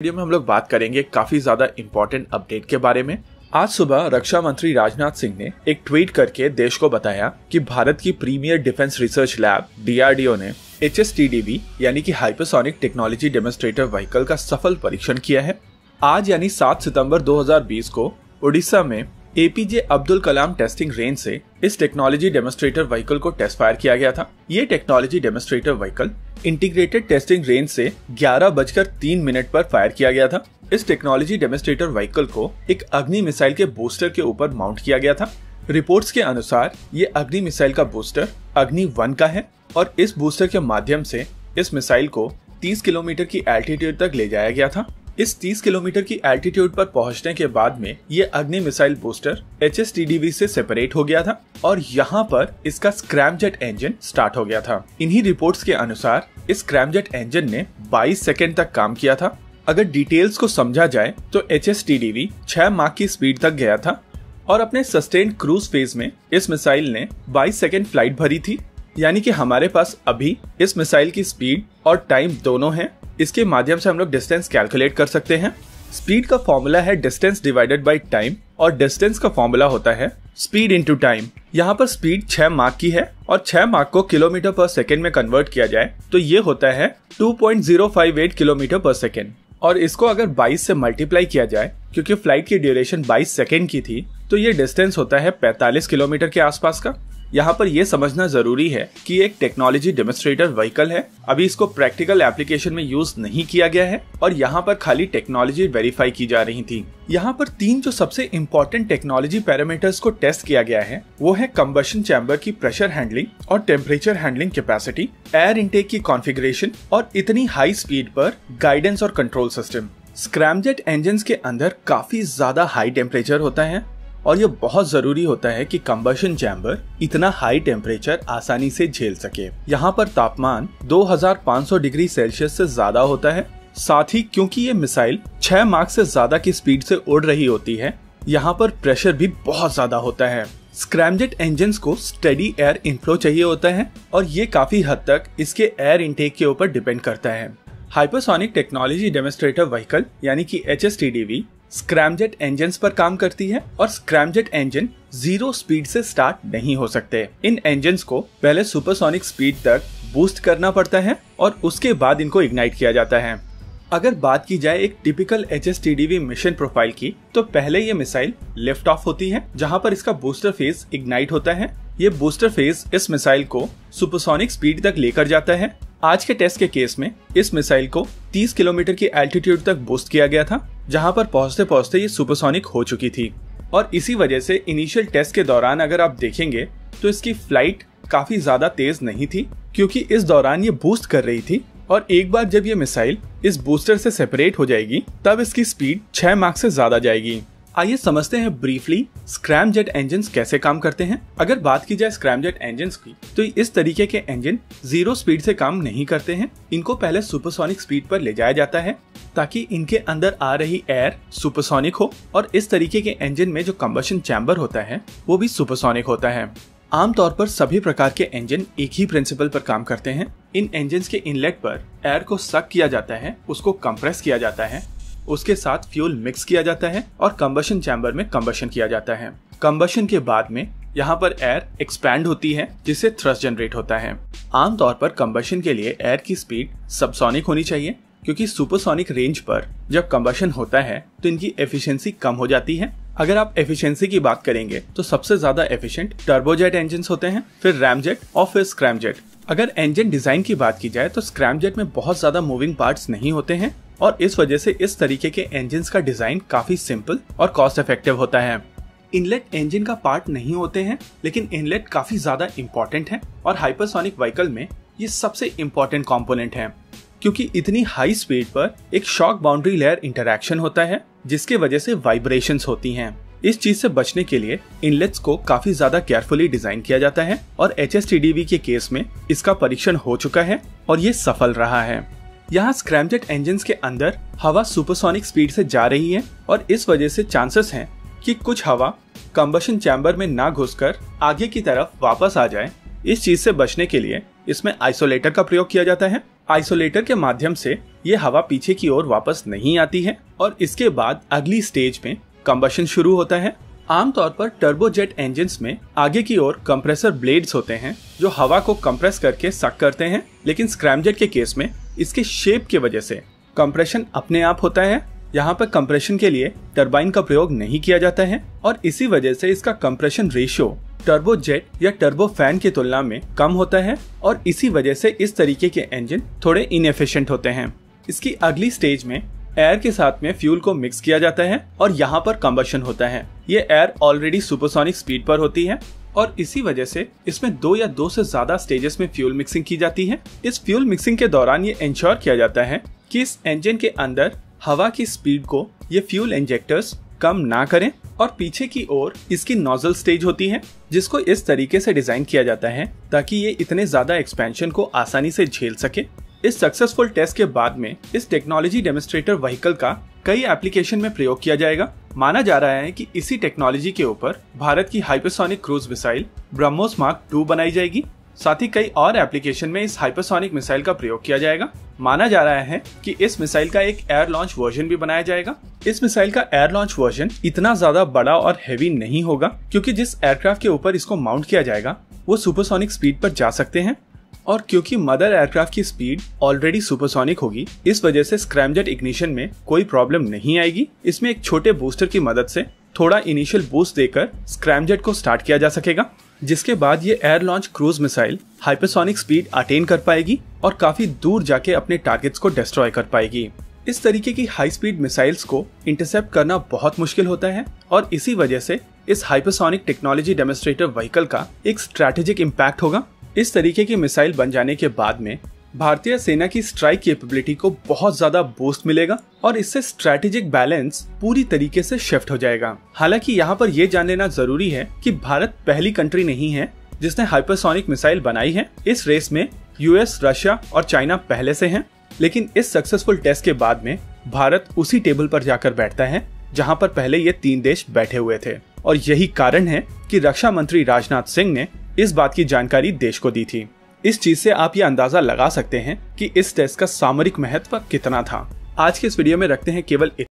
Video में हम लोग बात करेंगे काफी ज्यादा इम्पोर्टेंट अपडेट के बारे में। आज सुबह रक्षा मंत्री राजनाथ सिंह ने एक ट्वीट करके देश को बताया कि भारत की premier defence research lab DRDO ने HSTDV यानी कि हाइपरसोनिक टेक्नोलॉजी डेमोन्स्ट्रेटर व्हीकल का सफल परीक्षण किया है। आज यानी 7 सितंबर 2020 को उड़ीसा में APJ Abdul Kalam testing range से इस टेक्नोलॉजी डेमोन्स्ट्रेटर व्हीकल को टेस्ट फायर किया गया था। ये technology demonstrator vehicle integrated testing range से 11:03 पर फायर किया गया था। इस टेक्नोलॉजी डेमोन्स्ट्रेटर व्हीकल को एक अग्नि मिसाइल के बूस्टर के ऊपर माउंट किया गया था। रिपोर्ट्स के अनुसार ये अग्नि मिसाइल का बूस्टर अग्नि 1 का है और इस बूस्टर के माध्यम से इस मिसाइल को 30 किलोमीटर की एल्टीट्यूड तक ले जाया गया था। इस 30 किलोमीटर की एल्टीट्यूड पर पहुंचने के बाद में ये अग्नि मिसाइल बूस्टर HSTDV से सेपरेट हो गया था और यहाँ पर इसका स्क्रैमजेट इंजन स्टार्ट हो गया था। इन्हीं रिपोर्ट्स के अनुसार इस स्क्रैमजेट इंजन ने 22 सेकेंड तक काम किया था। अगर डिटेल्स को समझा जाए तो HSTDV 6 माक की स्पीड तक गया था और अपने सस्टेन्ड क्रूज फेज में इस मिसाइल ने 22 सेकेंड फ्लाइट भरी थी। यानी कि हमारे पास अभी इस मिसाइल की स्पीड और टाइम दोनों है। इसके माध्यम से हम लोग डिस्टेंस कैलकुलेट कर सकते हैं। स्पीड का फॉर्मूला है डिस्टेंस डिवाइडेड बाय टाइम और डिस्टेंस का फॉर्मूला होता है स्पीड इनटू टाइम। यहाँ पर स्पीड 6 माक की है और 6 माक को किलोमीटर पर सेकेंड में कन्वर्ट किया जाए तो ये होता है 2.058 किलोमीटर पर सेकेंड। और इसको अगर 22 से मल्टीप्लाई किया जाए, क्योंकि फ्लाइट की ड्यूरेशन 22 सेकेंड की थी, तो ये डिस्टेंस होता है 45 किलोमीटर के आसपास का। यहाँ पर यह समझना जरूरी है कि एक टेक्नोलॉजी डेमोन्स्ट्रेटर व्हीकल है, अभी इसको प्रैक्टिकल एप्लीकेशन में यूज नहीं किया गया है और यहाँ पर खाली टेक्नोलॉजी वेरीफाई की जा रही थी। यहाँ पर 3 जो सबसे इम्पोर्टेंट टेक्नोलॉजी पैरामीटर्स को टेस्ट किया गया है वो है कंबशन चैम्बर की प्रेशर हैंडलिंग और temperature handling capacity, air intake की कॉन्फ़िगरेशन और इतनी हाई स्पीड पर गाइडेंस और कंट्रोल सिस्टम। स्क्रैमजेट इंजन्स के अंदर काफी ज्यादा हाई टेम्परेचर होता है और ये बहुत जरूरी होता है कि कंबशन चैम्बर इतना हाई टेम्परेचर आसानी से झेल सके। यहाँ पर तापमान 2500 डिग्री सेल्सियस से ज्यादा होता है। साथ ही क्योंकि ये मिसाइल 6 माक से ज्यादा की स्पीड से उड़ रही होती है, यहाँ पर प्रेशर भी बहुत ज्यादा होता है। स्क्रैमजेट इंजन्स को स्टेडी एयर इनफ्लो चाहिए होता है और ये काफी हद तक इसके एयर इनटेक के ऊपर डिपेंड करता है। हाइपरसोनिक टेक्नोलॉजी डेमोन्स्ट्रेटर व्हीकल यानी कि HSTDV स्क्रैमजेट इंजन्स पर काम करती है और स्क्रैमजेट इंजन 0 स्पीड से स्टार्ट नहीं हो सकते। इन इंजन्स को पहले सुपरसोनिक स्पीड तक बूस्ट करना पड़ता है और उसके बाद इनको इग्नाइट किया जाता है। अगर बात की जाए एक टिपिकल HSTDV मिशन प्रोफाइल की, तो पहले ये मिसाइल लिफ्ट ऑफ होती है जहां पर इसका बूस्टर फेज इग्नाइट होता है। ये बूस्टर फेज इस मिसाइल को सुपरसोनिक स्पीड तक लेकर जाता है। आज के टेस्ट के केस में इस मिसाइल को 30 किलोमीटर की एल्टीट्यूड तक बूस्ट किया गया था, जहां पर पहुंचते पहुंचते ये सुपरसोनिक हो चुकी थी। और इसी वजह से इनिशियल टेस्ट के दौरान अगर आप देखेंगे तो इसकी फ्लाइट काफी ज्यादा तेज नहीं थी, क्योंकि इस दौरान ये बूस्ट कर रही थी और एक बार जब ये मिसाइल इस बूस्टर से सेपरेट हो जाएगी तब इसकी स्पीड 6 माक से ज्यादा जाएगी। आइए समझते हैं ब्रीफली स्क्रैमजेट इंजन्स कैसे काम करते हैं। अगर बात की जाए स्क्रैमजेट इंजन्स की, तो इस तरीके के इंजन 0 स्पीड से काम नहीं करते हैं। इनको पहले सुपरसोनिक स्पीड पर ले जाया जाता है ताकि इनके अंदर आ रही एयर सुपरसोनिक हो और इस तरीके के इंजन में जो कंबशन चैम्बर होता है वो भी सुपरसोनिक होता है। आमतौर पर सभी प्रकार के इंजन एक ही प्रिंसिपल पर काम करते हैं। इन इंजन्स के इनलेट पर एयर को सक किया जाता है, उसको कंप्रेस किया जाता है, उसके साथ फ्यूल मिक्स किया जाता है और कंबशन चैम्बर में कंबशन किया जाता है। कंबशन के बाद में यहाँ पर एयर एक्सपैंड होती है जिससे थ्रस्ट जनरेट होता है। आमतौर पर कंबशन के लिए एयर की स्पीड सबसोनिक होनी चाहिए, क्योंकि सुपरसोनिक रेंज पर जब कंबशन होता है तो इनकी एफिशिएंसी कम हो जाती है। अगर आप एफिशिएंसी की बात करेंगे तो सबसे ज्यादा एफिशिएंट टर्बोजेट इंजन्स होते हैं, फिर रैमजेट और फिर स्क्रैमजेट। अगर इंजन डिजाइन की बात की जाए तो स्क्रैमजेट में बहुत ज्यादा मूविंग पार्ट्स नहीं होते हैं और इस वजह से इस तरीके के इंजन्स का डिजाइन काफी सिंपल और कॉस्ट इफेक्टिव होता है। इनलेट इंजन का पार्ट नहीं होते हैं, लेकिन इनलेट काफी ज्यादा इम्पोर्टेंट है और हाइपरसोनिक व्हीकल में ये सबसे इम्पोर्टेंट कंपोनेंट है, क्योंकि इतनी हाई स्पीड पर एक शॉक बाउंड्री लेयर इंटरैक्शन होता है जिसके वजह से वाइब्रेशंस होती हैं। इस चीज से बचने के लिए इनलेट्स को काफी ज्यादा केयरफुली डिजाइन किया जाता है और HSTDV के केस में इसका परीक्षण हो चुका है और ये सफल रहा है। यहाँ स्क्रैमजेट इंजन्स के अंदर हवा सुपरसोनिक स्पीड से जा रही है और इस वजह से चांसेस हैं कि कुछ हवा कंबशन चैम्बर में ना घुसकर आगे की तरफ वापस आ जाए। इस चीज से बचने के लिए इसमें आइसोलेटर का प्रयोग किया जाता है। आइसोलेटर के माध्यम से ये हवा पीछे की ओर वापस नहीं आती है और इसके बाद अगली स्टेज में कंबशन शुरू होता है। आमतौर पर टर्बोजेट इंजन्स में आगे की ओर कंप्रेसर ब्लेड्स होते हैं जो हवा को कंप्रेस करके सक करते हैं, लेकिन स्क्रैमजेट के केस में इसके शेप की वजह से कंप्रेशन अपने आप होता है। यहाँ पर कंप्रेशन के लिए टरबाइन का प्रयोग नहीं किया जाता है और इसी वजह से इसका कंप्रेशन रेशियो टर्बोजेट या टर्बोफैन की तुलना में कम होता है और इसी वजह से इस तरीके के इंजन थोड़े इनएफिशिएंट होते हैं। इसकी अगली स्टेज में एयर के साथ में फ्यूल को मिक्स किया जाता है और यहाँ पर कंबशन होता है। ये एयर ऑलरेडी सुपरसोनिक स्पीड पर होती है और इसी वजह से इसमें 2 या 2 से ज्यादा स्टेजेस में फ्यूल मिक्सिंग की जाती है। इस फ्यूल मिक्सिंग के दौरान ये इंश्योर किया जाता है कि इस इंजन के अंदर हवा की स्पीड को ये फ्यूल इंजेक्टर्स कम ना करें और पीछे की ओर इसकी नोजल स्टेज होती है जिसको इस तरीके से डिजाइन किया जाता है ताकि ये इतने ज्यादा एक्सपेंशन को आसानी से झेल सके। इस सक्सेसफुल टेस्ट के बाद में इस टेक्नोलॉजी डेमोन्स्ट्रेटर व्हीकल का कई एप्लीकेशन में प्रयोग किया जाएगा। माना जा रहा है कि इसी टेक्नोलॉजी के ऊपर भारत की hypersonic cruise missile BrahMos mark 2 बनाई जाएगी। साथ ही कई और एप्लीकेशन में इस हाइपरसोनिक मिसाइल का प्रयोग किया जाएगा। माना जा रहा है कि इस मिसाइल का एक एयर लॉन्च वर्जन भी बनाया जाएगा। इस मिसाइल का एयर लॉन्च वर्जन इतना ज्यादा बड़ा और हैवी नहीं होगा क्योंकि जिस एयरक्राफ्ट के ऊपर इसको माउंट किया जाएगा वो सुपरसोनिक स्पीड पर जा सकते हैं और क्योंकि मदर एयरक्राफ्ट की स्पीड ऑलरेडी सुपरसोनिक होगी इस वजह से स्क्रैमजेट इग्निशन में कोई प्रॉब्लम नहीं आएगी। इसमें एक छोटे बूस्टर की मदद से थोड़ा इनिशियल बूस्ट देकर स्क्रैमजेट को स्टार्ट किया जा सकेगा, जिसके बाद ये air launch cruise missile hypersonic speed attain कर पाएगी और काफी दूर जाके अपने टारगेट्स को डिस्ट्रॉय कर पाएगी। इस तरीके की हाई स्पीड मिसाइल्स को इंटरसेप्ट करना बहुत मुश्किल होता है और इसी वजह से इस हाइपरसोनिक टेक्नोलॉजी डेमोन्स्ट्रेटर व्हीकल का एक स्ट्रैटेजिक इम्पैक्ट होगा। इस तरीके की मिसाइल बन जाने के बाद में भारतीय सेना की स्ट्राइक कैपेबिलिटी को बहुत ज्यादा बूस्ट मिलेगा और इससे स्ट्रैटेजिक बैलेंस पूरी तरीके से शिफ्ट हो जाएगा। हालांकि यहाँ पर यह जान लेना जरूरी है कि भारत पहली कंट्री नहीं है जिसने हाइपरसोनिक मिसाइल बनाई है। इस रेस में यूएस, रशिया और चाइना पहले से हैं, लेकिन इस सक्सेसफुल टेस्ट के बाद में भारत उसी टेबल पर जाकर बैठता है जहां पर पहले ये 3 देश बैठे हुए थे और यही कारण है कि रक्षा मंत्री राजनाथ सिंह ने इस बात की जानकारी देश को दी थी। इस चीज से आप ये अंदाजा लगा सकते हैं कि इस टेस्ट का सामरिक महत्व कितना था। आज के इस वीडियो में रखते हैं केवल